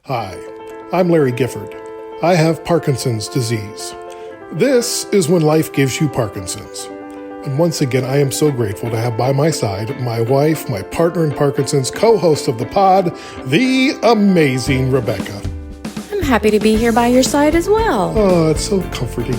Hi, I'm Larry Gifford. I have Parkinson's disease. This is when life gives you Parkinson's. And once again, I am so grateful to have by my side my wife, my partner in Parkinson's, co-host of the pod, the amazing Rebecca. I'm happy to be here by your side as well. Oh, it's so comforting.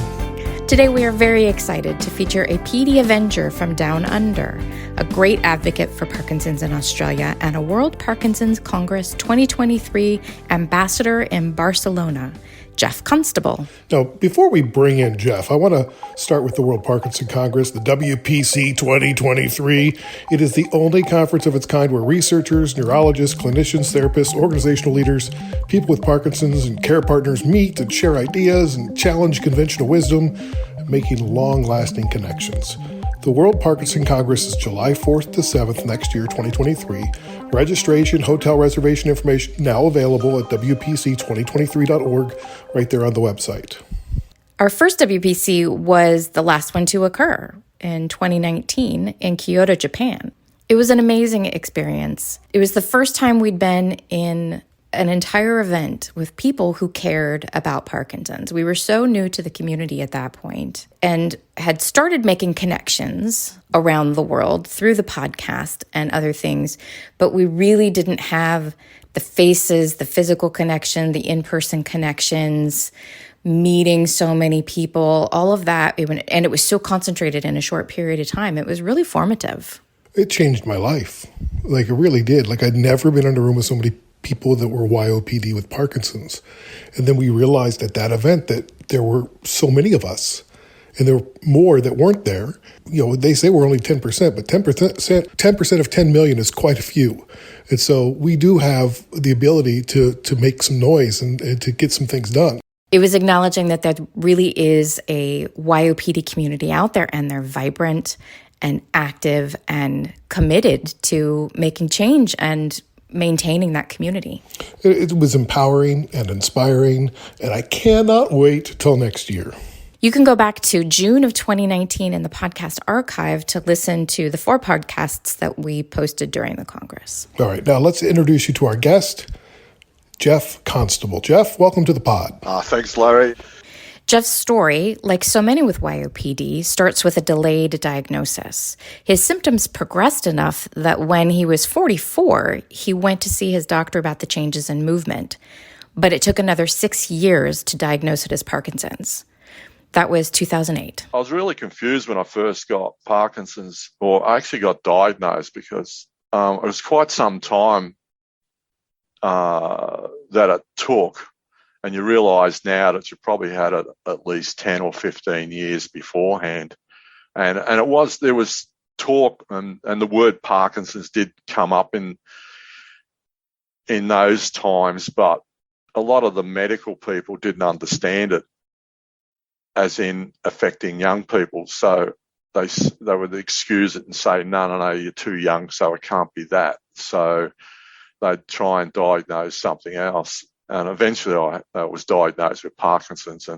Today we are very excited to feature a PD Avenger from Down Under, a great advocate for Parkinson's in Australia and a World Parkinson Congress 2023 ambassador in Barcelona, Geoff Constable. Now, before we bring in Geoff, I want to start with the World Parkinson Congress, the WPC 2023. It is the only conference of its kind where researchers, neurologists, clinicians, therapists, organizational leaders, people with Parkinson's and care partners meet and share ideas and challenge conventional wisdom, making long-lasting connections. The World Parkinson Congress is July 4th to 7th next year, 2023. Registration, hotel reservation information now available at wpc2023.org, right there on the website. Our first WPC was the last one to occur in 2019 in Kyoto, Japan. It was an amazing experience. It was the first time we'd been in an entire event with people who cared about Parkinson's. We were so new to the community at that point and had started making connections around the world through the podcast and other things, but we really didn't have the faces, the physical connection, the in-person connections, meeting so many people, all of that. And it was so concentrated in a short period of time. It was really formative. It changed my life. It really did. I'd never been in a room with so many people that were YOPD with Parkinson's. And then we realized at that event that there were so many of us, and there were more that weren't there. They say we're only 10%, but 10% of 10 million is quite a few. And so we do have the ability to make some noise and to get some things done. It was acknowledging that there really is a YOPD community out there, and they're vibrant and active and committed to making change and maintaining that community. It was empowering and inspiring, and I cannot wait till next year. You can go back to June of 2019 in the podcast archive to listen to the 4 podcasts that we posted during the Congress. All right, now let's introduce you to our guest, Geoff Constable. Geoff, welcome to the pod. Thanks, Larry. Geoff's story, like so many with YOPD, starts with a delayed diagnosis. His symptoms progressed enough that when he was 44, he went to see his doctor about the changes in movement. But it took another 6 years to diagnose it as Parkinson's. That was 2008. I was really confused when I first got Parkinson's, or I actually got diagnosed, because it was quite some time that it took. And you realise now that you probably had it at least 10 or 15 years beforehand. And there was talk, and the word Parkinson's did come up in those times, but a lot of the medical people didn't understand it as in affecting young people. So they would excuse it and say, no, you're too young, so it can't be that. So they'd try and diagnose something else. And eventually I was diagnosed with Parkinson's.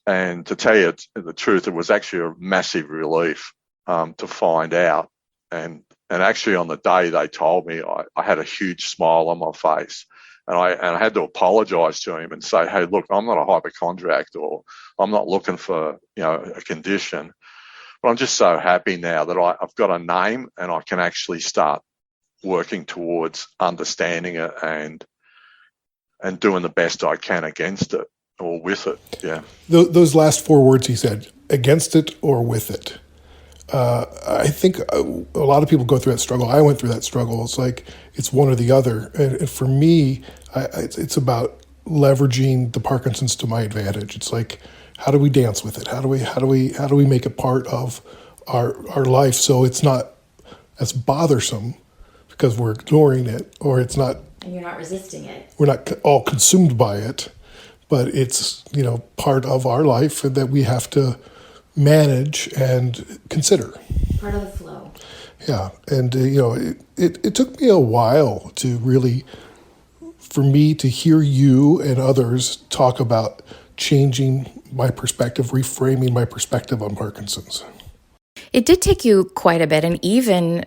And to tell you the truth, it was actually a massive relief to find out. And actually on the day they told me, I had a huge smile on my face. And I had to apologise to him and say, hey, look, I'm not a hypochondriac, or I'm not looking for a condition. But I'm just so happy now that I've got a name and I can actually start working towards understanding it and doing the best I can against it or with it, yeah. Those last 4 words he said, against it or with it. I think a lot of people go through that struggle. I went through that struggle. It's one or the other. And for me, it's about leveraging the Parkinson's to my advantage. It's how do we dance with it? How do we make it part of our life so it's not as bothersome because we're ignoring it, or it's not. And you're not resisting it. We're not all consumed by it, but it's, part of our life that we have to manage and consider. Part of the flow. Yeah. And, it took me a while for me to hear you and others talk about changing my perspective, reframing my perspective on Parkinson's. It did take you quite a bit, and even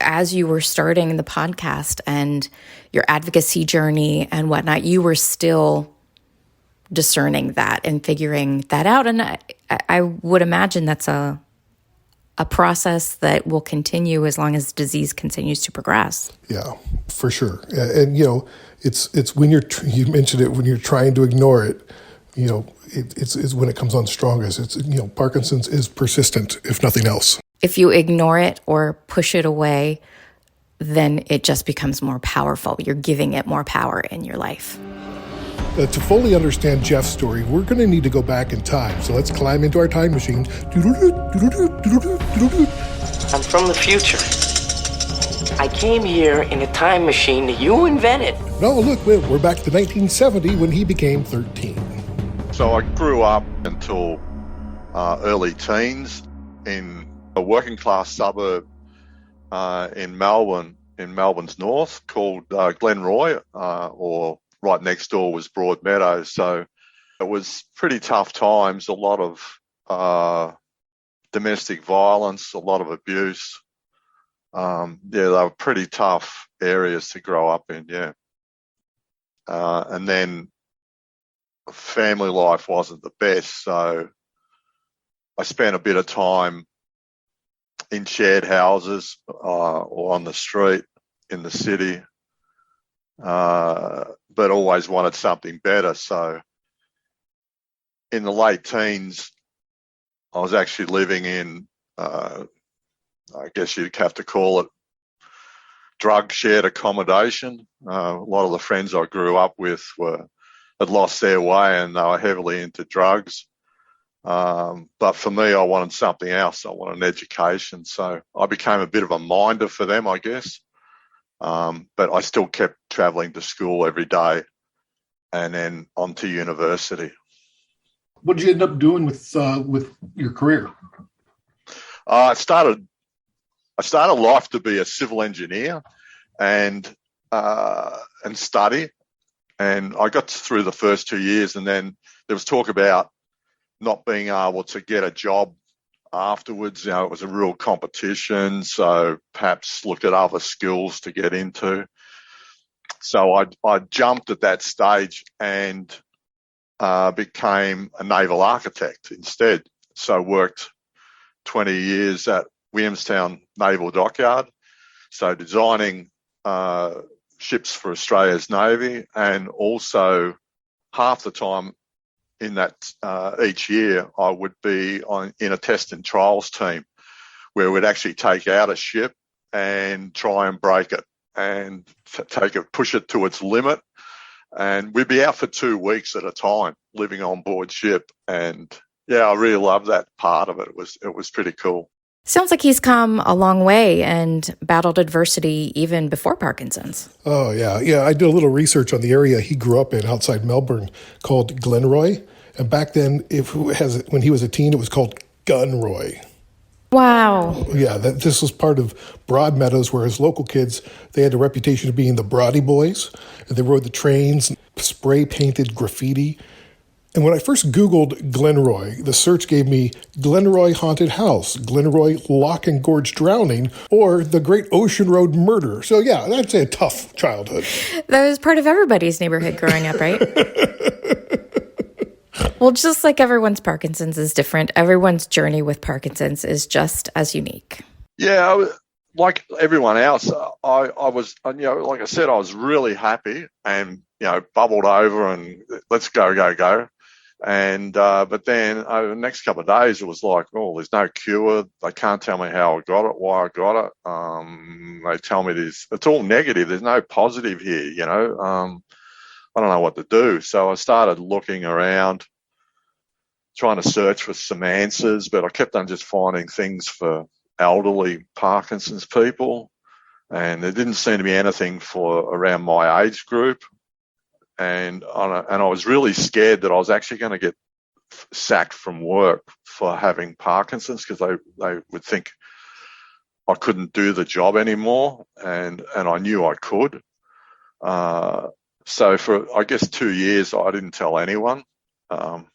as you were starting the podcast and your advocacy journey and whatnot, you were still discerning that and figuring that out. And I would imagine that's a process that will continue as long as disease continues to progress. Yeah, for sure. And, it's when you mentioned it, when you're trying to ignore it, it's when it comes on strongest. Parkinson's is persistent, if nothing else. If you ignore it or push it away, then it just becomes more powerful. You're giving it more power in your life. To fully understand Geoff's story, we're going to need to go back in time. So let's climb into our time machine. I'm from the future. I came here in a time machine that you invented. No, look, we're back to 1970 when he became 13. So I grew up until early teens in a working class suburb in Melbourne, in Melbourne's north, called Glenroy, or right next door was Broadmeadows. So it was pretty tough times, a lot of domestic violence, a lot of abuse. They were pretty tough areas to grow up in, yeah. And then family life wasn't the best, so I spent a bit of time in shared houses or on the street in the city, but always wanted something better. So in the late teens, I was actually living in, I guess you'd have to call it drug shared accommodation. A lot of the friends I grew up with had lost their way and they were heavily into drugs. But for me, I wanted something else. I wanted an education. So I became a bit of a minder for them, I guess. But I still kept traveling to school every day and then on to university. What did you end up doing with your career? I started life to be a civil engineer and study. And I got through the first 2 years, and then there was talk about not being able to get a job afterwards. It was a real competition, so perhaps looked at other skills to get into. So I jumped at that stage and became a naval architect instead. So worked 20 years at Williamstown Naval Dockyard, so designing ships for Australia's Navy, and also half the time in that each year I would be in a test and trials team where we'd actually take out a ship and try and break it and push it to its limit. And we'd be out for 2 weeks at a time living on board ship. And yeah, I really loved that part of it. It was pretty cool. Sounds like he's come a long way and battled adversity even before Parkinson's. Oh, yeah. Yeah, I did a little research on the area he grew up in outside Melbourne called Glenroy. And back then, when he was a teen, it was called Gunroy. Wow. Yeah, this was part of Broadmeadows, where his local kids, they had a reputation of being the Brodie Boys. And they rode the trains, spray-painted graffiti. And when I first Googled Glenroy, the search gave me Glenroy Haunted House, Glenroy Lock and Gorge Drowning, or the Great Ocean Road Murder. So yeah, that's a tough childhood. That was part of everybody's neighborhood growing up, right? Well, just like everyone's Parkinson's is different, everyone's journey with Parkinson's is just as unique. Yeah, like everyone else, I was, like I said, I was really happy and, bubbled over and let's go. And, but then over the next couple of days, it was like, oh, there's no cure. They can't tell me how I got it, why I got it. They tell me it's all negative. There's no positive here, I don't know what to do. So I started looking around, trying to search for some answers, but I kept on just finding things for elderly Parkinson's people. And there didn't seem to be anything for around my age group. And I was really scared that I was actually going to get sacked from work for having Parkinson's, because they would think I couldn't do the job anymore, and I knew I could. So for, I guess, 2 years, I didn't tell anyone, and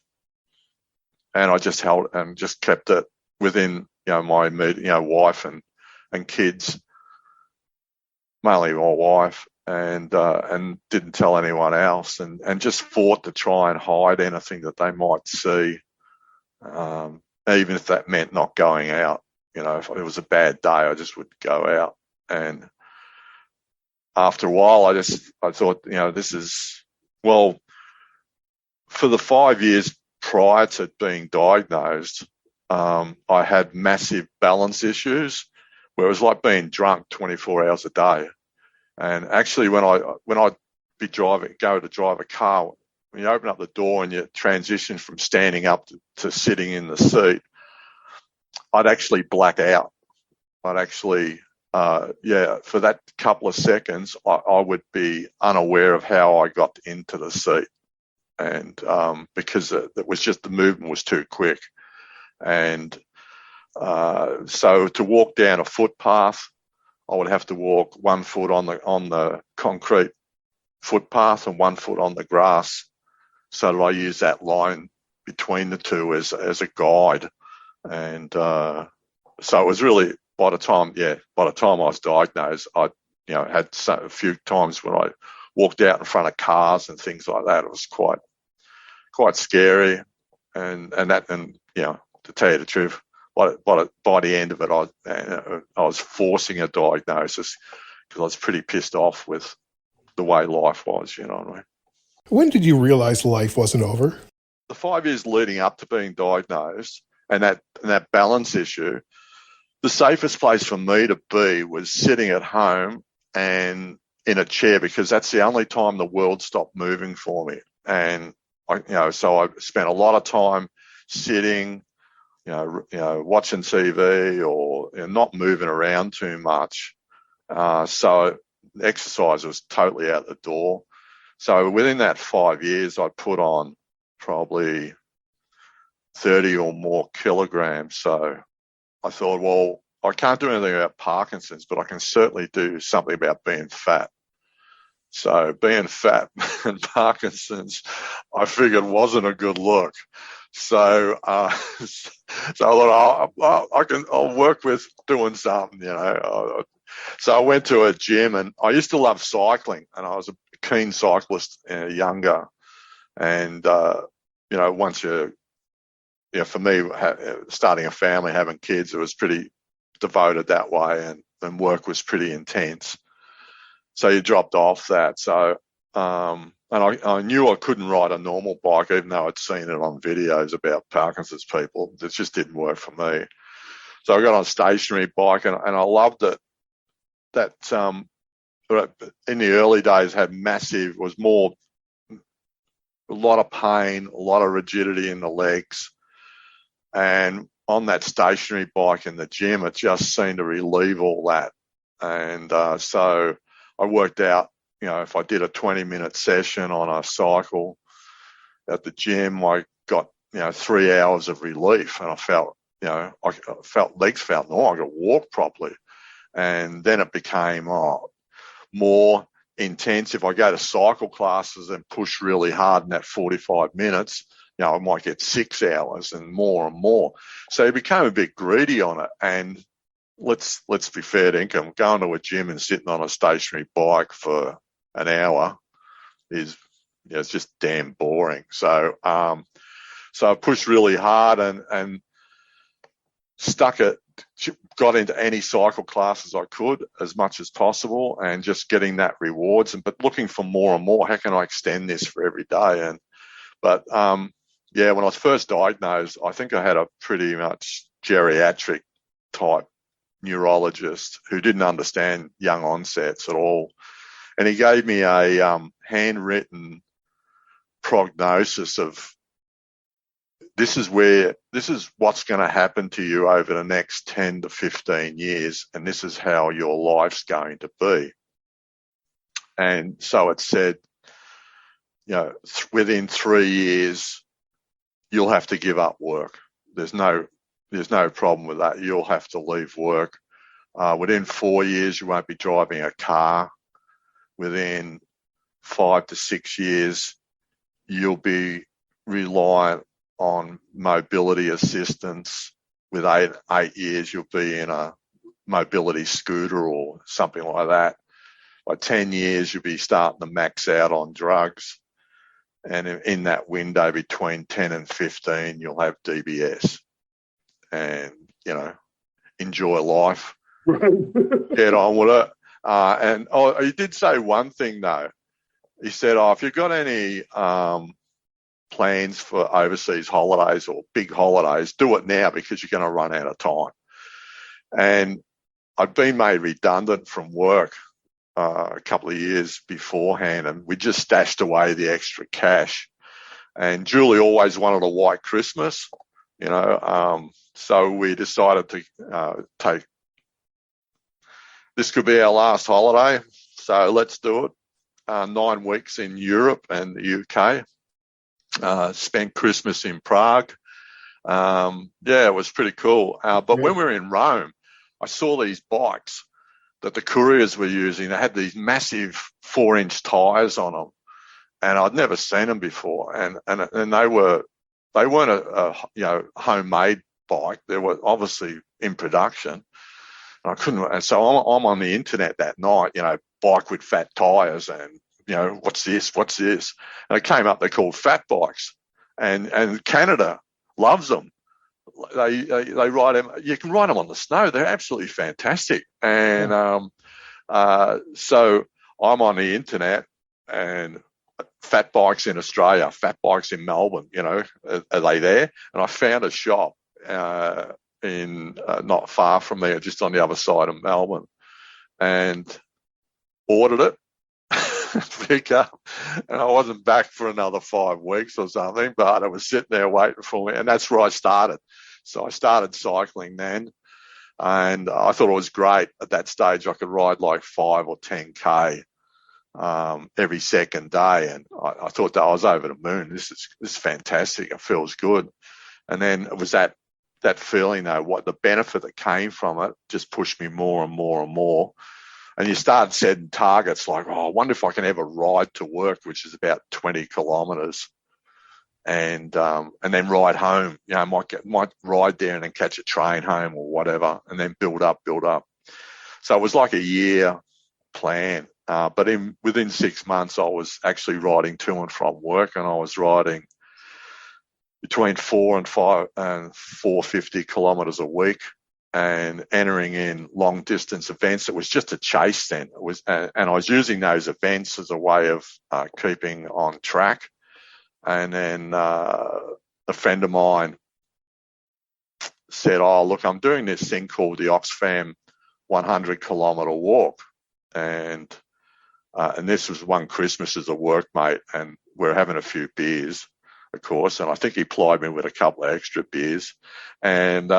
I just held and just kept it within my immediate wife and kids. mainly my wife, and didn't tell anyone else, and just fought to try and hide anything that they might see, even if that meant not going out. If it was a bad day, I just would go out. And after a while, I thought, this is, well, for the 5 years prior to being diagnosed, I had massive balance issues where it was like being drunk 24 hours a day. And actually, when I'd go to drive a car, when you open up the door and you transition from standing up to sitting in the seat, I'd actually black out. I'd actually, for that couple of seconds, I would be unaware of how I got into the seat. And because it was just, the movement was too quick. And so to walk down a footpath, I would have to walk 1 foot on the concrete footpath and 1 foot on the grass. So that I use that line between the two as a guide. And so it was really, by the time I was diagnosed, I had a few times when I walked out in front of cars and things like that. It was quite scary, and to tell you the truth, by the end of it, I was forcing a diagnosis because I was pretty pissed off with the way life was. You know what I mean? When did you realize life wasn't over? The 5 years leading up to being diagnosed and that balance issue, the safest place for me to be was sitting at home and in a chair, because that's the only time the world stopped moving for me. And so I spent a lot of time sitting, watching TV or not moving around too much. So exercise was totally out the door. So within that 5 years, I put on probably 30 or more kilograms. So I thought, well, I can't do anything about Parkinson's, but I can certainly do something about being fat. So being fat and Parkinson's, I figured, wasn't a good look. So I thought, I'll work with doing something, So I went to a gym, and I used to love cycling, and I was a keen cyclist younger. And, once for me, starting a family, having kids, it was pretty devoted that way, and work was pretty intense. So you dropped off that. So, and I knew I couldn't ride a normal bike, even though I'd seen it on videos about Parkinson's people. It just didn't work for me. So I got on a stationary bike, and I loved it. That in the early days was more, a lot of pain, a lot of rigidity in the legs. And on that stationary bike in the gym, it just seemed to relieve all that. And so I worked out, if I did a 20-minute session on a cycle at the gym, I got, 3 hours of relief, and I felt, legs felt normal. I could walk properly. And then it became more intense. If I go to cycle classes and push really hard in that 45 minutes, I might get 6 hours and more. So you became a bit greedy on it. And let's be fair to income. Going to a gym and sitting on a stationary bike for an hour is, it's just damn boring. So I pushed really hard and got into any cycle classes I could as much as possible, and just getting that rewards, but looking for more and more. How can I extend this for every day? But when I was first diagnosed, I think I had a pretty much geriatric type neurologist who didn't understand young onsets at all. And he gave me a handwritten prognosis of, this is what's going to happen to you over the next 10 to 15 years, and this is how your life's going to be. And so it said, within 3 years, you'll have to give up work. There's no problem with that. You'll have to leave work. Within 4 years, you won't be driving a car. Within 5 to 6 years, you'll be reliant on mobility assistance. With eight years, you'll be in a mobility scooter or something like that. by 10 years, you'll be starting to max out on drugs. And in that window between 10 and 15, you'll have DBS. And, enjoy life. Right. Get on with it. And he did say one thing, though. He said, if you've got any plans for overseas holidays or big holidays, do it now because you're going to run out of time. And I'd been made redundant from work a couple of years beforehand, and we just stashed away the extra cash. And Julie always wanted a white Christmas, so we decided to take this could be our last holiday, so let's do it. 9 weeks in Europe and the UK. Spent Christmas in Prague. It was pretty cool. But when we were in Rome, I saw these bikes that the couriers were using. They had these massive 4-inch tires on them, and I'd never seen them before. And they weren't a homemade bike. They were obviously in production. And I couldn't. And so I'm on the internet that night, bike with fat tires, and what's this? And it came up. They're called fat bikes, and Canada loves them. They ride them. You can ride them on the snow. They're absolutely fantastic. And so I'm on the internet, and fat bikes in Australia, fat bikes in Melbourne. Are they there? And I found a shop in not far from there, just on the other side of Melbourne, and ordered it. Pick up, and I wasn't back for another 5 weeks or something, but I was sitting there waiting for me, and that's where I started. So I started cycling then, and I thought it was great. At that stage, I could ride like 5 or 10K every second day, and I thought that I was over the moon. This is fantastic. It feels good. And then it was that feeling, though, what the benefit that came from it just pushed me more and more and more. And you start setting targets like, I wonder if I can ever ride to work, which is about 20 kilometres, and then ride home. Might ride there and then catch a train home or whatever, and then build up. So it was like a year plan. But within 6 months, I was actually riding to and from work, and I was riding between 4 and 5 and 450 kilometres a week, and entering in long distance events. It was just a chase then. It was, and I was using those events as a way of keeping on track. And then a friend of mine said, look, I'm doing this thing called the Oxfam 100 kilometre walk. And this was one Christmas as a workmate, and we're having a few beers, of course, and I think he plied me with a couple of extra beers, and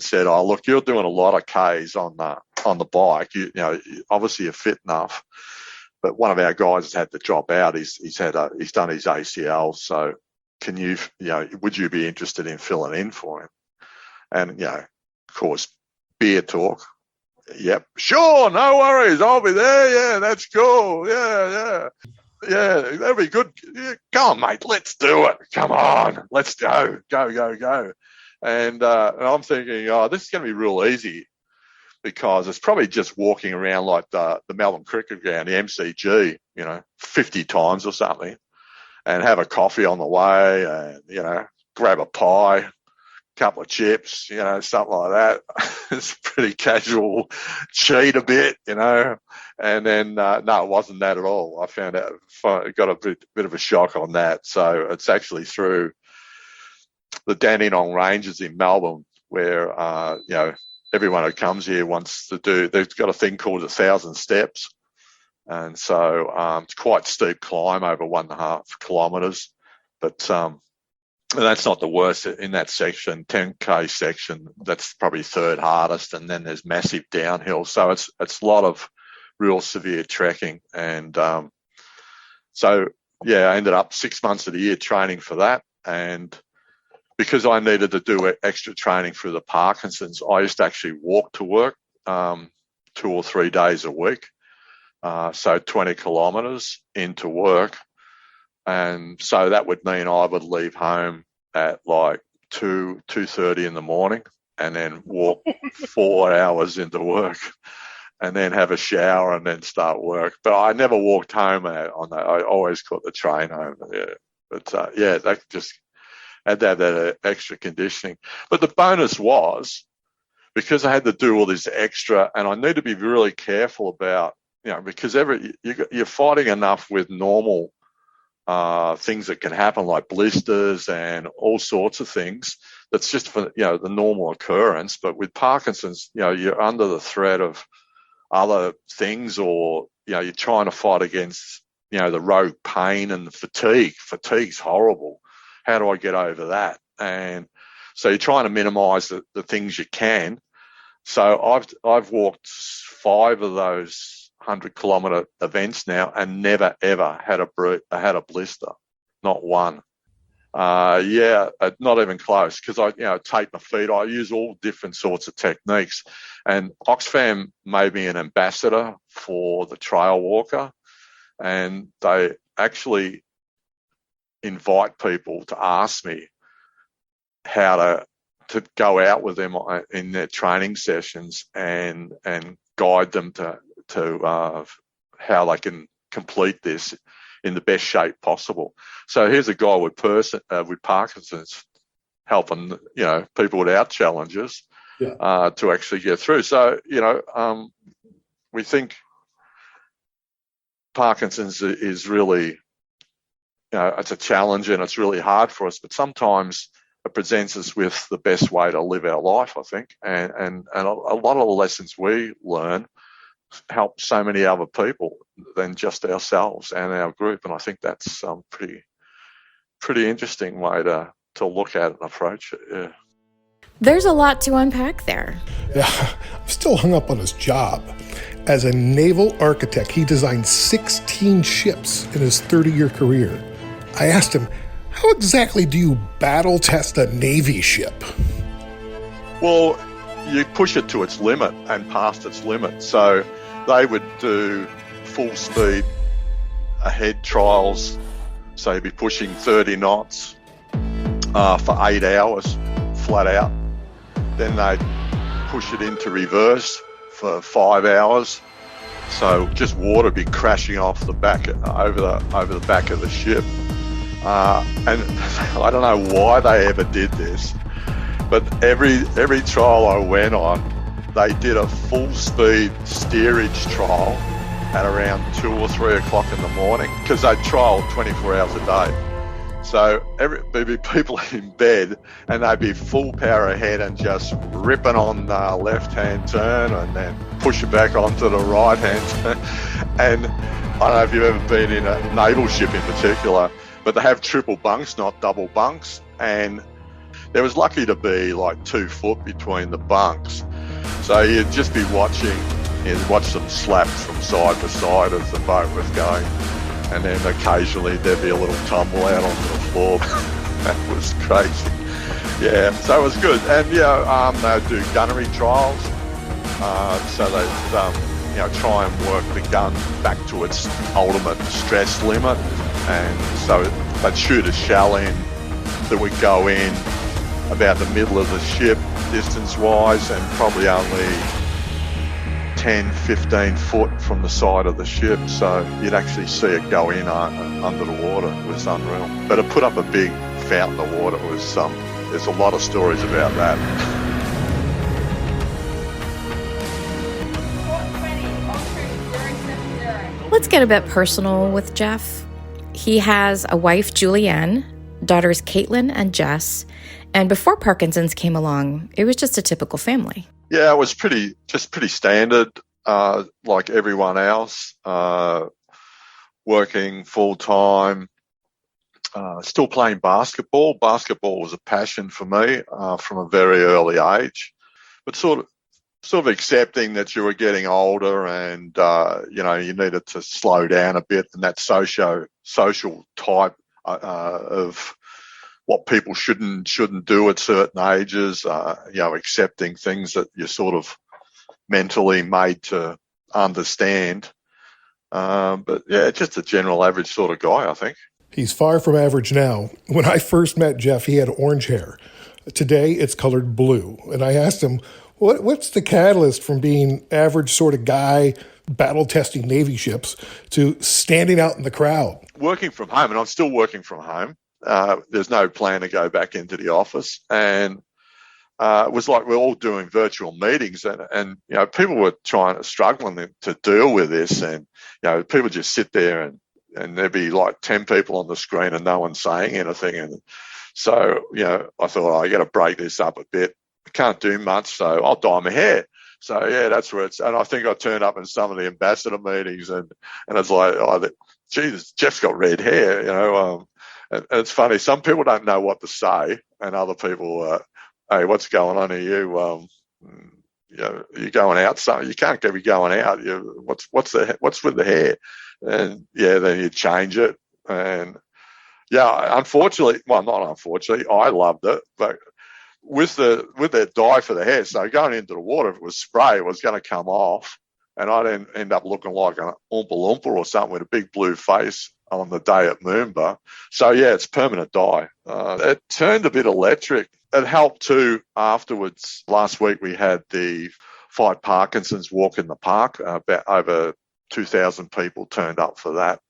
said, look, you're doing a lot of Ks on the bike. You obviously you're fit enough, but one of our guys has had to drop out. He's done his ACL, so can you would you be interested in filling in for him? And of course, beer talk. Yep, sure, no worries, I'll be there. Yeah, that's cool. Yeah, that'd be good. Yeah, come on, mate, let's do it. Come on, let's go. And I'm thinking, this is going to be real easy, because it's probably just walking around like the Melbourne Cricket Ground, the MCG, 50 times or something, and have a coffee on the way, and grab a pie, couple of chips, something like that. It's pretty casual, cheat a bit, and then, no, it wasn't that at all. I found out, got a bit of a shock on that. So it's actually through the Dandenong Ranges in Melbourne where, everyone who comes here wants to do, they've got a thing called 1,000 steps. And so, it's quite steep climb over 1.5 kilometres, but, and that's not the worst in that section, 10K section. That's probably third hardest, and then there's massive downhill. So it's a lot of real severe trekking, and I ended up 6 months of the year training for that. And because I needed to do extra training for the Parkinson's, I used to actually walk to work 2 or 3 days a week, so 20 kilometres into work. And so that would mean I would leave home at like 2:30 in the morning, and then walk 4 hours into work. and then have a shower and then start work. But I never walked home on that. I always caught the train home. Yeah. But that just had that extra conditioning. But the bonus was, because I had to do all this extra, and I need to be really careful about, because you're fighting enough with normal things that can happen, like blisters and all sorts of things. That's just for the normal occurrence. But with Parkinson's, you're under the threat of other things, or you're trying to fight against the rogue pain and the fatigue. Fatigue's horrible. How do I get over that? And so you're trying to minimize the things you can. So I've walked 5 of those 100-kilometer events now, and never ever had a blister, not one. Not even close, because I tape my feet. I use all different sorts of techniques, and Oxfam made me an ambassador for the Trail Walker, and they actually invite people to ask me how to go out with them in their training sessions and guide them to how they can complete this in the best shape possible. So here's a guy with Parkinson's helping people without challenges to actually get through. So we think Parkinson's is really it's a challenge, and it's really hard for us, but sometimes it presents us with the best way to live our life, I think. And a lot of the lessons we learn help so many other people than just ourselves and our group. And I think that's pretty interesting way to look at it and approach it. Yeah. There's a lot to unpack there. Yeah, I'm still hung up on his job. As a naval architect, he designed 16 ships in his 30-year career. I asked him, how exactly do you battle test a Navy ship? Well, you push it to its limit and past its limit. So they would do full speed ahead trials. So you'd be pushing 30 knots for 8 hours flat out. Then they'd push it into reverse for 5 hours. So just water be crashing off the back over the back of the ship. And I don't know why they ever did this, but every trial I went on, they did a full speed steerage trial at around 2 or 3 o'clock in the morning, because they trialled 24 hours a day. So there'd be people in bed, and they'd be full power ahead and just ripping on the left-hand turn and then push it back onto the right-hand turn. And I don't know if you've ever been in a naval ship in particular, but they have triple bunks, not double bunks. And there was lucky to be like 2 foot between the bunks. So you'd just be watching, you'd watch them slap from side to side as the boat was going. And then occasionally there'd be a little tumble out onto the floor. That was crazy. Yeah, so it was good. And they'd do gunnery trials. So they'd try and work the gun back to its ultimate stress limit. And so they'd shoot a shell in that would go in about the middle of the ship distance-wise, and probably only 10, 15 foot from the side of the ship. So you'd actually see it go in under the water. It was unreal. But it put up a big fountain of water. It was there's a lot of stories about that. Let's get a bit personal with Geoff. He has a wife, Julianne, daughters Caitlin and Jess, and before Parkinson's came along, it was just a typical family. Yeah, it was pretty standard, like everyone else, working full-time, still playing basketball. Basketball was a passion for me from a very early age, but sort of accepting that you were getting older and, you needed to slow down a bit, and that social type of what people shouldn't do at certain ages, accepting things that you're sort of mentally made to understand. But yeah, just a general average sort of guy, I think. He's far from average now. When I first met Geoff, he had orange hair. Today, it's colored blue. And I asked him, What's the catalyst from being average sort of guy battle testing Navy ships to standing out in the crowd? Working from home, and I'm still working from home. There's no plan to go back into the office, and it was like we're all doing virtual meetings, and people were struggling to deal with this, and people just sit there and there'd be like 10 people on the screen and no one saying anything, and so I thought, I got to break this up a bit. I can't do much, so I'll dye my hair. So yeah, that's where it's. And I think I turned up in some of the ambassador meetings, and it's like, Jesus, Jeff's got red hair, And it's funny. Some people don't know what to say, and other people, hey, what's going on here? You're going out. So you can't be going out. What's with the hair? And then you change it. And unfortunately, well, not unfortunately, I loved it, but with the dye for the hair, so going into the water, if it was spray, it was going to come off, and I'd end up looking like an Oompa Loompa or something with a big blue face on the day at Moomba. So it's permanent dye. It turned a bit electric. It helped too afterwards. Last week we had the Fight Parkinson's walk in the park. About over 2,000 people turned up for that.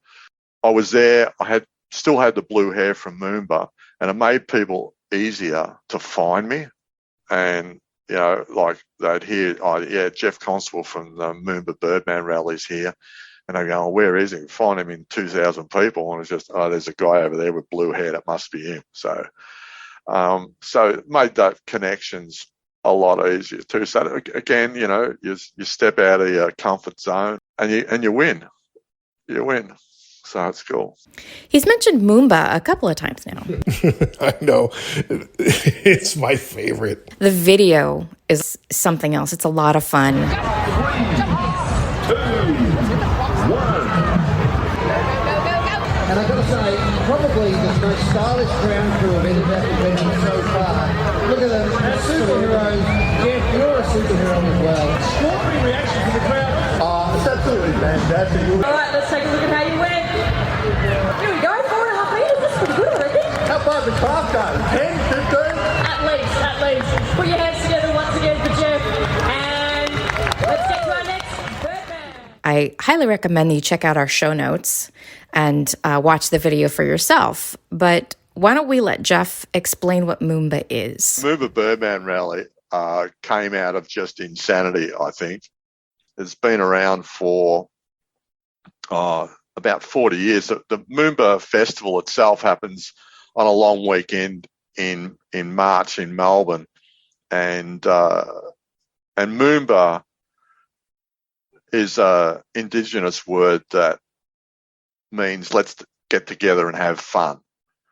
I was there. I still had the blue hair from Moomba, and it made people easier to find me. And like they'd hear, Geoff Constable from the Moomba Birdman rallies here, and they go, where is he? Find him in 2,000 people, and it's just, there's a guy over there with blue hair, that must be him. So it made that connections a lot easier too. So again, you step out of your comfort zone, and you win. So it's cool. He's mentioned Moomba a couple of times now. I know. It's my favorite. The video is something else. It's a lot of fun. 3, 2, 1. And I've got to say, probably the most stylish ground crew of any convention so far. Look at them, superheroes. Geoff, you're a superhero as well. Extraordinary reaction from the crowd. It's absolutely fantastic. All right, let's take a look at how you went. Here we go, 4.5 meters. That's pretty good, I reckon. How far the craft go? 10, 15? At least. Put your hands together once again for Geoff. And let's get to our next Birdman. I highly recommend that you check out our show notes and watch the video for yourself. But why don't we let Geoff explain what Moomba is? Moomba Birdman Rally came out of just insanity, I think. It's been around for about 40 years. The Moomba Festival itself happens on a long weekend in March in Melbourne, and Moomba is an Indigenous word that means let's get together and have fun.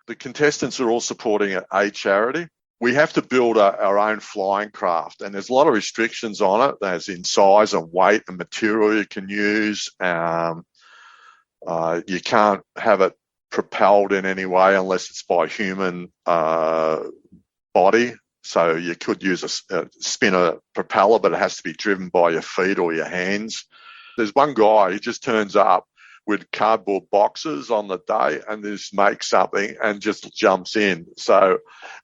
The contestants are all supporting a charity. We have to build our own flying craft, and there's a lot of restrictions on it, as in size and weight and material you can use. You can't have it propelled in any way unless it's by human body. So you could use a spinner propeller, but it has to be driven by your feet or your hands. There's one guy, he just turns up with cardboard boxes on the day and just makes something and just jumps in. So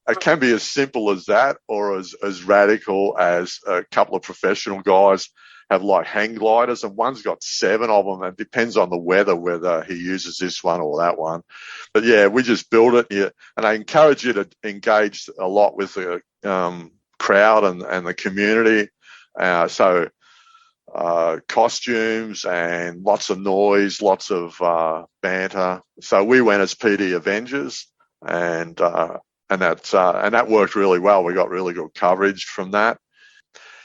it can be as simple as that, or as radical as a couple of professional guys have like hang gliders, and one's got 7 of them, and it depends on the weather whether he uses this one or that one. But we just build it, and I encourage you to engage a lot with the crowd and the community. So costumes and lots of noise, lots of banter. So we went as PD Avengers, and that worked really well. We got really good coverage from that.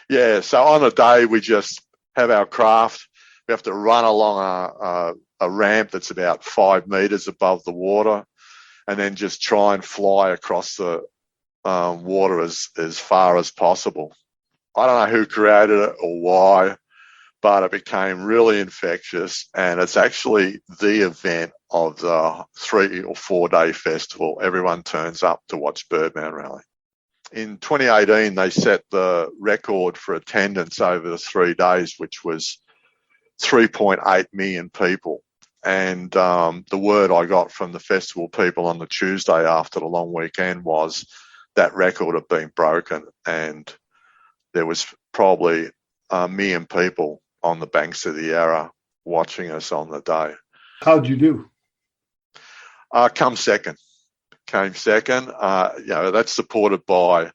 So on the day we just have our craft. We have to run along a ramp that's about 5 meters above the water, and then just try and fly across the water as far as possible. I don't know who created it or why, but it became really infectious, and it's actually the event of the 3 or 4 day festival. Everyone turns up to watch Birdman Rally. In 2018, they set the record for attendance over the 3 days, which was 3.8 million people. And the word I got from the festival people on the Tuesday after the long weekend was that record had been broken, and there was probably 1 million people on the banks of the Yarra watching us on the day. How'd you do? Came second. That's supported by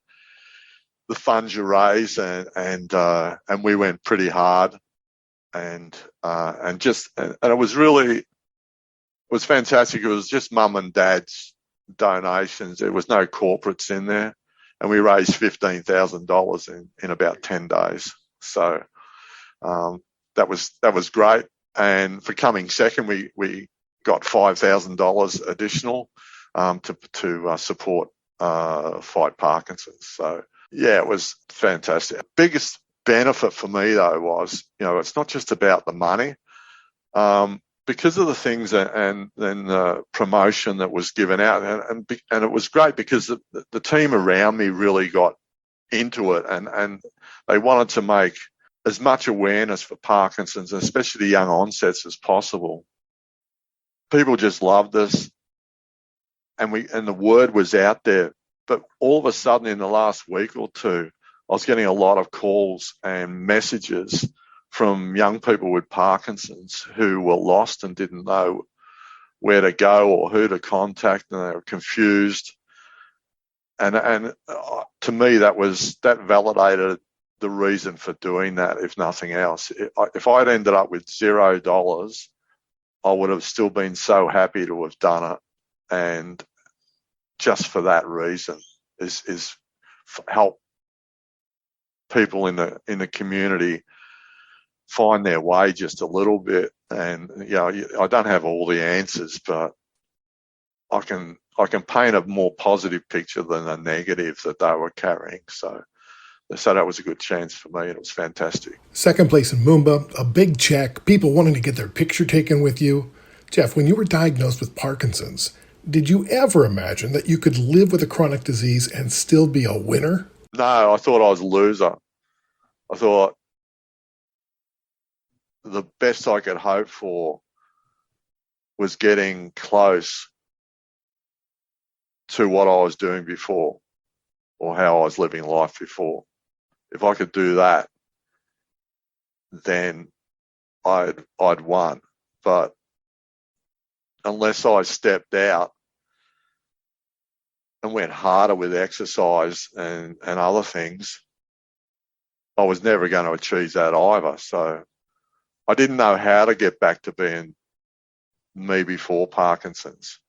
the funds you raise, and we went pretty hard, and it was fantastic. It was just mum and dad's donations. There was no corporates in there, and we raised $15,000 in about 10 days. So that was great. And for coming second, we got $5,000 additional to support Fight Parkinson's. So yeah, it was fantastic. Biggest benefit for me though was, it's not just about the money. Because of the things and then the promotion that was given out, and it was great because the team around me really got into it, and they wanted to make as much awareness for Parkinson's, especially young onsets, as possible. People just loved us, and the word was out there. But all of a sudden, in the last week or two, I was getting a lot of calls and messages from young people with Parkinson's who were lost and didn't know where to go or who to contact, and they were confused. And to me, that validated the reason for doing that, if nothing else. If I'd ended up with $0, I would have still been so happy to have done it. And just for that reason is help people in the community find their way just a little bit. And I don't have all the answers, but I can paint a more positive picture than the negative that they were carrying. So that was a good chance for me, and it was fantastic. Second place in Moomba, a big check, people wanting to get their picture taken with you. Geoff, when you were diagnosed with Parkinson's, did you ever imagine that you could live with a chronic disease and still be a winner? No, I thought I was a loser. I thought the best I could hope for was getting close to what I was doing before, or how I was living life before. If I could do that, then I'd won. But unless I stepped out and went harder with exercise and other things, I was never going to achieve that either. So I didn't know how to get back to being me before Parkinson's.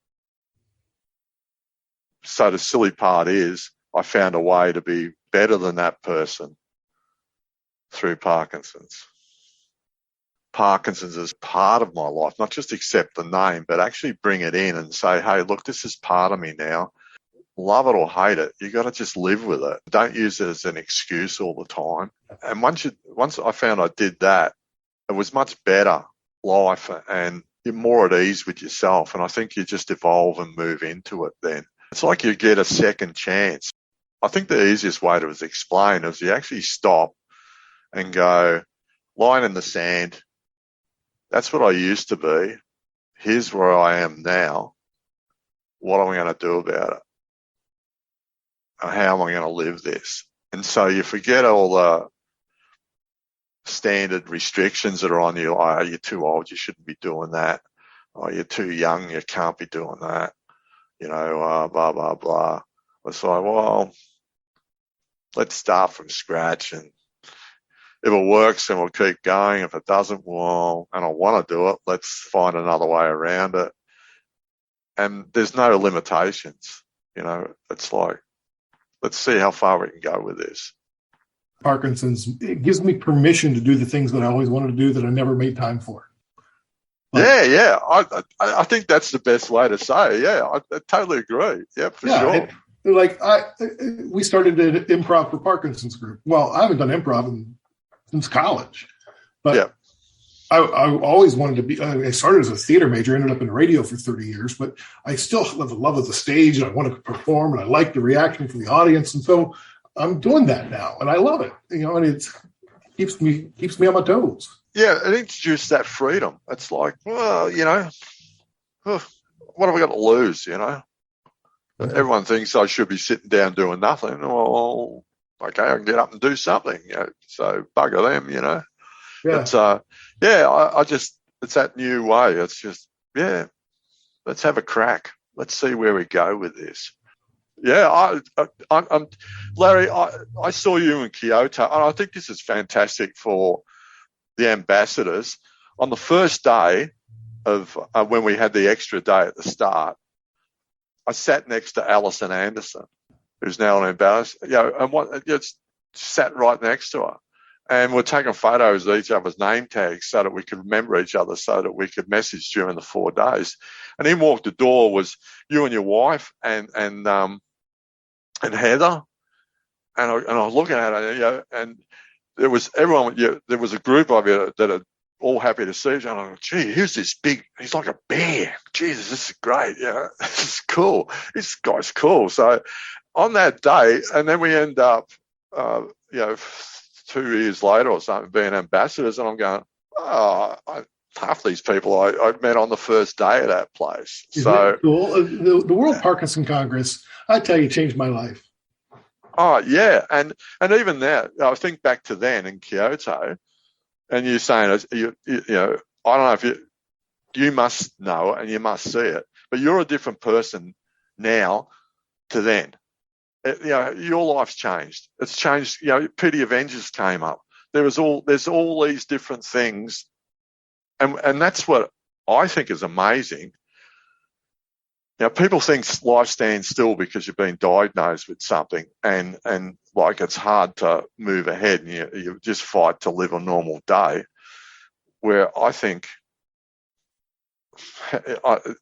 So the silly part is I found a way to be better than that person through Parkinson's. Parkinson's is part of my life, not just accept the name, but actually bring it in and say, hey, look, this is part of me now. Love it or hate it, you got to just live with it. Don't use it as an excuse all the time. And once I found I did that, it was much better life, and you're more at ease with yourself. And I think you just evolve and move into it then. It's like you get a second chance. I think the easiest way to explain is you actually stop and go, line in the sand. That's what I used to be. Here's where I am now. What am I going to do about it? How am I going to live this? And so you forget all the standard restrictions that are on you. Oh, you're too old, you shouldn't be doing that. Oh, you're too young, you can't be doing that. Blah, blah, blah. It's like, well, let's start from scratch, and if it works, then we'll keep going. If it doesn't, well, and I want to do it, let's find another way around it. And there's no limitations. It's like, let's see how far we can go with this. Parkinson's, it gives me permission to do the things that I always wanted to do that I never made time for. Yeah. I think that's the best way to say it. Yeah, I totally agree. Yeah, for sure. We started an improv for Parkinson's group. Well, I haven't done improv since college, but yeah. I always wanted to be. I started as a theater major, ended up in radio for 30 years, but I still have the love of the stage, and I want to perform, and I like the reaction from the audience, and so I'm doing that now, and I love it. And it keeps me on my toes. Yeah, it introduced that freedom. It's like, well, what have I got to lose? Everyone thinks I should be sitting down doing nothing. Well, okay, I can get up and do something, so bugger them, Yeah. But, I just, it's that new way. It's just, let's have a crack. Let's see where we go with this. Yeah, I'm Larry, I saw you in Kyoto, and I think this is fantastic for the ambassadors. On the first day of when we had the extra day at the start, I sat next to Alison Anderson, who's now an ambassador, and just sat right next to her. And we're taking photos of each other's name tags so that we could remember each other, so that we could message during the 4 days. And in walked the door was you and your wife and Heather. And I was looking at her, and there was everyone. There was a group of you that are all happy to see each other. I'm like, gee, he's this big. He's like a bear. Jesus, this is great. This is cool. This guy's cool. So on that day, and then we end up, 2 years later or something, being ambassadors, and I'm going, half these people I met on the first day of that place. Isn't that cool? The World Parkinson Congress, I tell you, changed my life. Oh yeah, and even that, I think back to then in Kyoto, and you're saying, I don't know if you must know it and you must see it, but you're a different person now to then. Your life's changed. It's changed. PD Avengers came up. There's all these different things, and that's what I think is amazing. People think life stands still because you've been diagnosed with something, and like it's hard to move ahead, and you just fight to live a normal day. Where I think,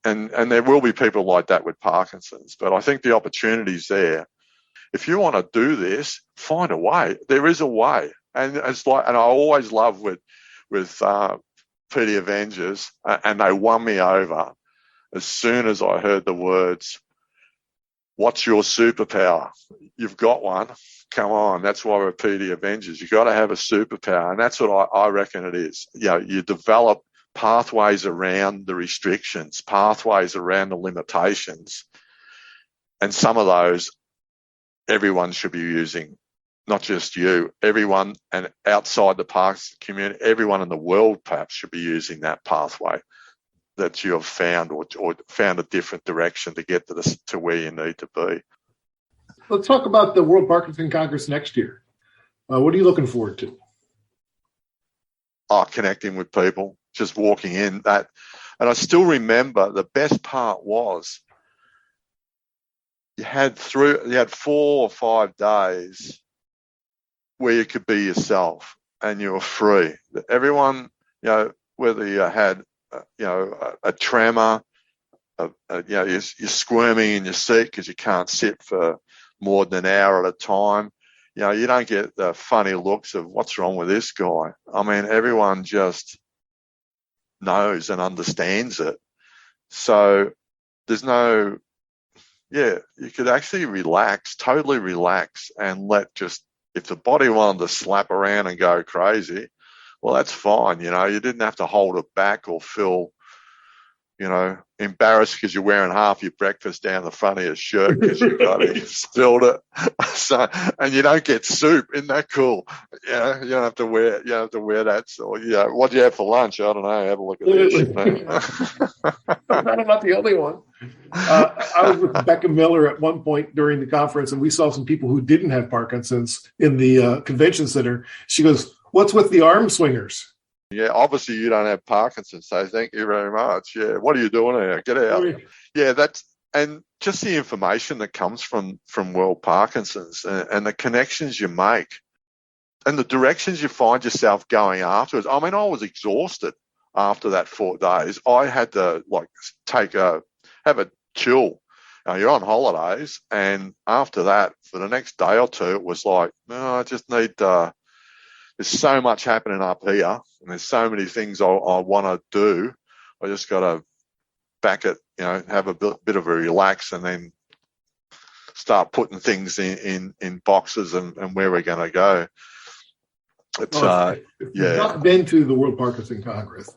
and there will be people like that with Parkinson's, but I think the opportunity's there. If you want to do this, find a way. There is a way, and it's like, and I always love with PD Avengers, and they won me over as soon as I heard the words, "What's your superpower?" You've got one. Come on, that's why we're PD Avengers. You've got to have a superpower, and that's what I reckon it is. You develop pathways around the restrictions, pathways around the limitations, and some of those everyone should be using, not just you, everyone, and outside the Parkinson community, everyone in the world perhaps should be using that pathway that you have found, or found a different direction to get to where you need to be. Let's talk about the World Parkinson Congress next year. What are you looking forward to? Connecting with people, just walking in that. And I still remember the best part was, you had 4 or 5 days where you could be yourself and you were free. Everyone, whether you had, a tremor, you're squirming in your seat because you can't sit for more than an hour at a time. You don't get the funny looks of what's wrong with this guy. I mean, everyone just knows and understands it. So there's no, you could actually totally relax, and if the body wanted to slap around and go crazy, well, that's fine. You didn't have to hold it back or feel, embarrassed because you're wearing half your breakfast down the front of your shirt because you spilled it. So, and you don't get soup. Isn't that cool? You don't have to wear that. So, what do you have for lunch? I don't know. Have a look at this. I'm not the only one. I was with Becca Miller at one point during the conference, and we saw some people who didn't have Parkinson's in the convention center. She goes, "What's with the arm swingers?" Yeah, obviously you don't have Parkinson's, so thank you very much. Yeah, what are you doing here? Get out. Yeah, and just the information that comes from World Parkinson's, and the connections you make and the directions you find yourself going afterwards. I mean, I was exhausted after that 4 days. I had to have a chill. You're on holidays, and after that, for the next day or two, it was like, no, I just need there's so much happening up here, and there's so many things I want to do. I just got to back it, have a bit of a relax, and then start putting things in boxes and where we're going to go. If you've not been to the World Parkinson Congress,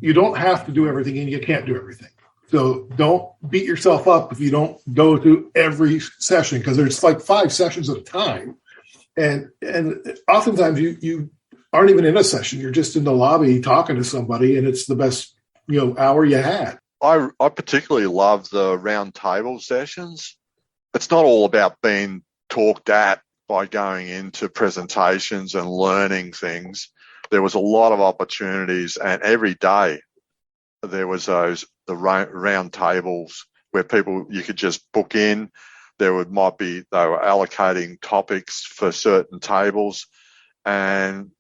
you don't have to do everything, and you can't do everything. So don't beat yourself up if you don't go to every session, because there's like 5 sessions at a time. And oftentimes you aren't even in a session. You're just in the lobby talking to somebody, and it's the best, hour you had. I particularly love the round table sessions. It's not all about being talked at by going into presentations and learning things. There was a lot of opportunities, and every day there was the round tables where you could just book in. They were allocating topics for certain tables, and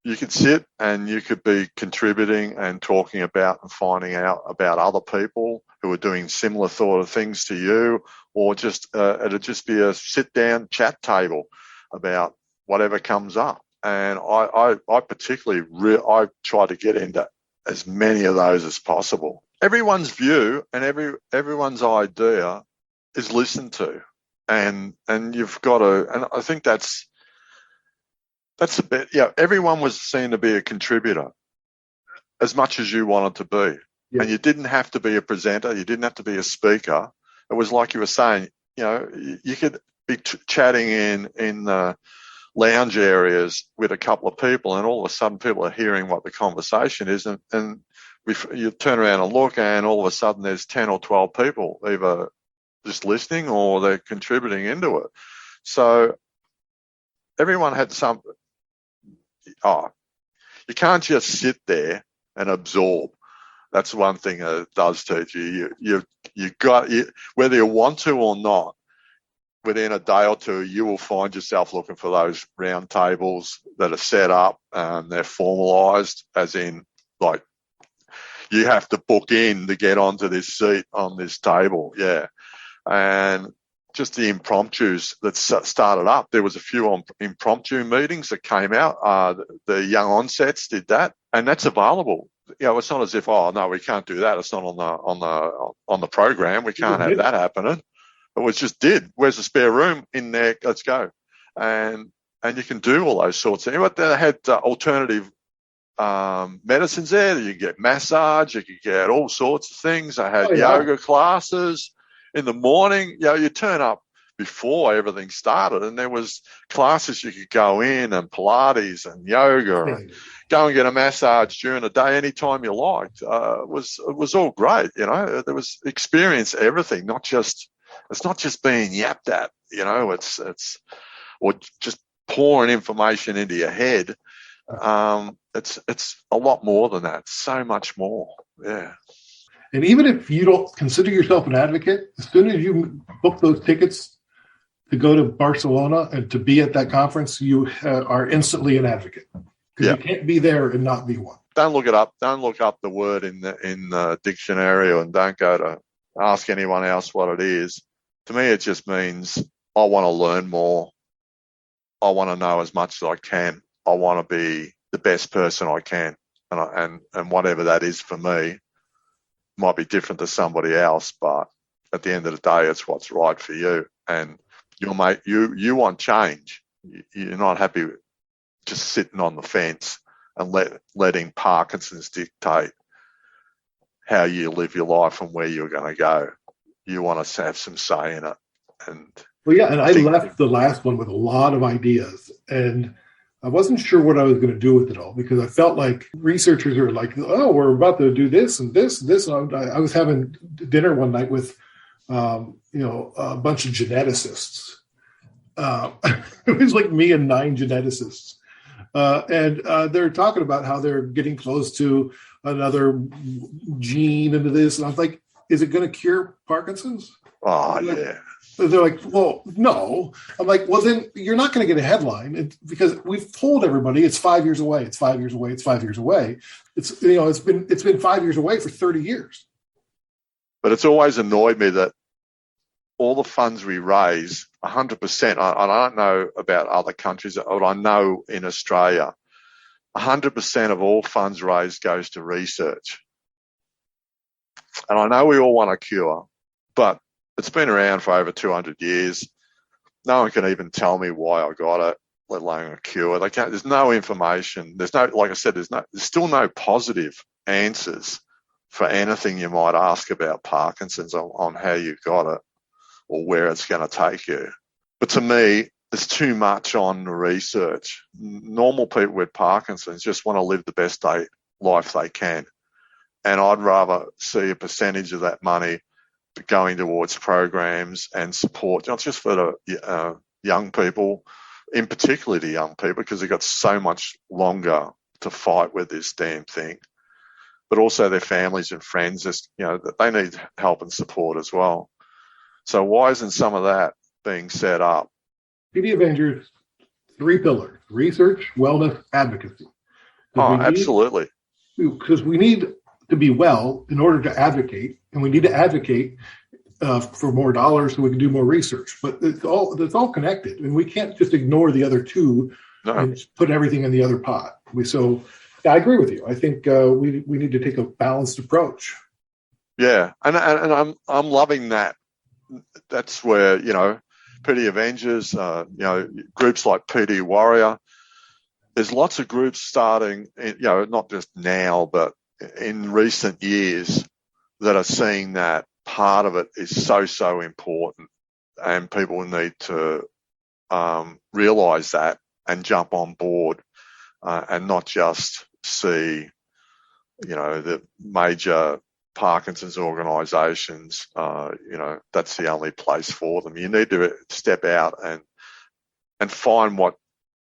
you could sit and you could be contributing and talking about and finding out about other people who are doing similar sort of things to you, or just it'd just be a sit down chat table about whatever comes up. And I particularly I try to get into as many of those as possible. Everyone's view and everyone's idea is listened to, and you've got to. And I think that's a bit. Yeah, everyone was seen to be a contributor as much as you wanted to be, and you didn't have to be a presenter. You didn't have to be a speaker. It was like you were saying. You could be chatting in the lounge areas with a couple of people, and all of a sudden people are hearing what the conversation is, and you turn around and look, and all of a sudden there's 10 or 12 people either just listening or they're contributing into it. So everyone had some. You can't just sit there and absorb. That's one thing it does teach you. You got whether you want to or not. Within a day or two, you will find yourself looking for those round tables that are set up. They're formalised, as in, like, you have to book in to get onto this seat on this table. Yeah. And just the impromptus that started up. There was a few impromptu meetings that came out. The Young Onsets did that, and that's available. It's not as if, no, we can't do that. It's not on the program. We can't have that happening. It was just where's the spare room in there? Let's go. And you can do all those sorts of things. But they had alternative medicines there. You could get massage. You could get all sorts of things. They had yoga classes in the morning. You turn up before everything started, and there was classes you could go in, and Pilates and yoga, and go and get a massage during the day anytime you liked. It was all great. There was experience everything, it's not just being yapped at, it's or just pouring information into your head. It's a lot more than that, so much more. Yeah. And even if you don't consider yourself an advocate, as soon as you book those tickets to go to Barcelona and to be at that conference, you are instantly an advocate, because you can't be there and not be one. Don't look it up. Don't look up the word in the dictionary, and don't go to ask anyone else what it is. To me, it just means I want to learn more. I want to know as much as I can. I want to be the best person I can, and whatever that is for me might be different to somebody else. But at the end of the day, it's what's right for you. And you want change. You're not happy just sitting on the fence and letting Parkinson's dictate how you live your life and where you're going to go. You want to have some say in it. And I left the last one with a lot of ideas, and I wasn't sure what I was going to do with it all, because I felt like researchers are like, oh, we're about to do this and this and this. And I was having dinner one night with, a bunch of geneticists. It was like me and 9 geneticists. And they're talking about how they're getting close to another gene into this. And I was like, is it going to cure Parkinson's? Oh, yeah. They're like, well, no. I'm like, well, then you're not going to get a headline, because we've told everybody it's 5 years away. It's 5 years away. It's 5 years away. It's been 5 years away for 30 years. But it's always annoyed me that all the funds we raise, 100%, I don't know about other countries, but I know in Australia, 100% of all funds raised goes to research. And I know we all want a cure, but it's been around for over 200 years. No one can even tell me why I got it, let alone a cure. There's no information. There's still no positive answers for anything you might ask about Parkinson's on how you got it or where it's going to take you. But to me, there's too much on the research. Normal people with Parkinson's just want to live the best life they can. And I'd rather see a percentage of that money going towards programs and support, not just for the young people, in particular the young people, because they've got so much longer to fight with this damn thing, but also their families and friends, that they need help and support as well. So why isn't some of that being set up? PD Avenger, 3 pillars: research, wellness, advocacy. Absolutely. Because we need to be well in order to advocate, and we need to advocate for more dollars so we can do more research. But it's all connected, and we can't just ignore the other two and put everything in the other pot. I agree with you. I think we need to take a balanced approach. Yeah, and I'm loving that. That's where PD Avengers, groups like PD Warrior. There's lots of groups starting, not just now, but in recent years, that are seeing that part of it is so important, and people need to realize that and jump on board, and not just see, the major Parkinson's organisations. That's the only place for them. You need to step out and find what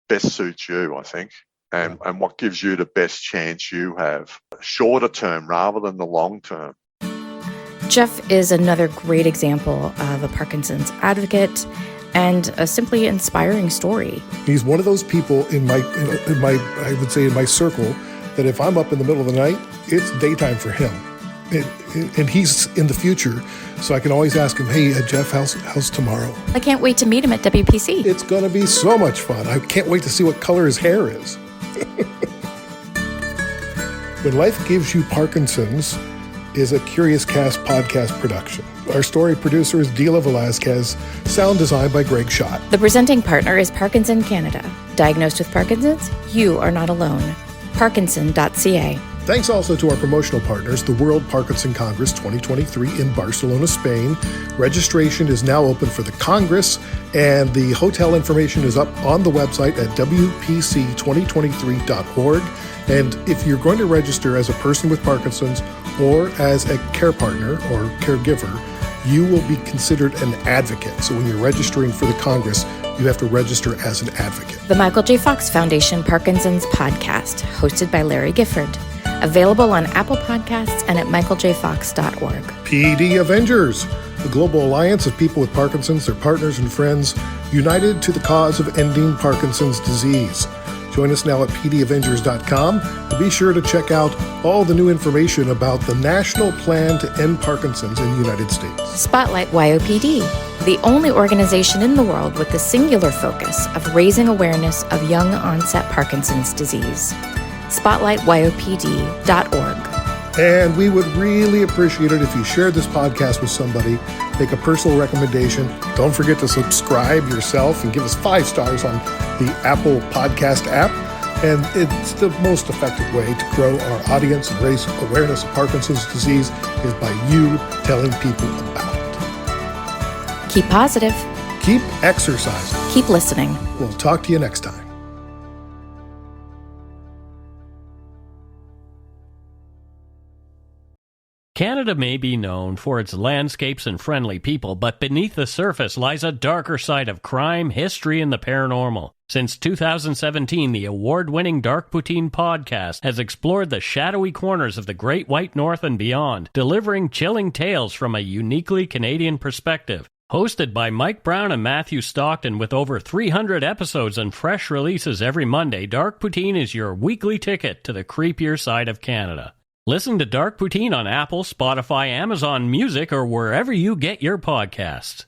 best suits you, I think, and what gives you the best chance you have, shorter term rather than the long term. Geoff is another great example of a Parkinson's advocate and a simply inspiring story. He's one of those people in my I would say in my circle that if I'm up in the middle of the night, it's daytime for him. And he's in the future, so I can always ask him, hey, Geoff, how's tomorrow? I can't wait to meet him at WPC. It's going to be so much fun. I can't wait to see what color his hair is. When Life Gives You Parkinson's is a Curious Cast podcast production. Our story producer is Dila Velazquez, sound design by Greg Schott. The presenting partner is Parkinson Canada. Diagnosed with Parkinson's? You are not alone. Parkinson.ca. Thanks also to our promotional partners, the World Parkinson Congress 2023 in Barcelona, Spain. Registration is now open for the Congress, and the hotel information is up on the website at wpc2023.org. And if you're going to register as a person with Parkinson's or as a care partner or caregiver, you will be considered an advocate. So when you're registering for the Congress, you have to register as an advocate. The Michael J. Fox Foundation Parkinson's Podcast, hosted by Larry Gifford. Available on Apple Podcasts and at michaeljfox.org. PD Avengers, the global alliance of people with Parkinson's, their partners and friends, united to the cause of ending Parkinson's disease. Join us now at pdavengers.com and be sure to check out all the new information about the national plan to end Parkinson's in the United States. Spotlight YOPD, the only organization in the world with the singular focus of raising awareness of young onset Parkinson's disease. SpotlightYOPD.org. And we would really appreciate it if you shared this podcast with somebody, make a personal recommendation. Don't forget to subscribe yourself and give us 5 stars on the Apple Podcast app. And it's the most effective way to grow our audience and raise awareness of Parkinson's disease is by you telling people about it. Keep positive. Keep exercising. Keep listening. We'll talk to you next time. Canada may be known for its landscapes and friendly people, but beneath the surface lies a darker side of crime, history, and the paranormal. Since 2017, the award-winning Dark Poutine podcast has explored the shadowy corners of the Great White North and beyond, delivering chilling tales from a uniquely Canadian perspective. Hosted by Mike Brown and Matthew Stockton with over 300 episodes and fresh releases every Monday, Dark Poutine is your weekly ticket to the creepier side of Canada. Listen to Dark Poutine on Apple, Spotify, Amazon Music, or wherever you get your podcasts.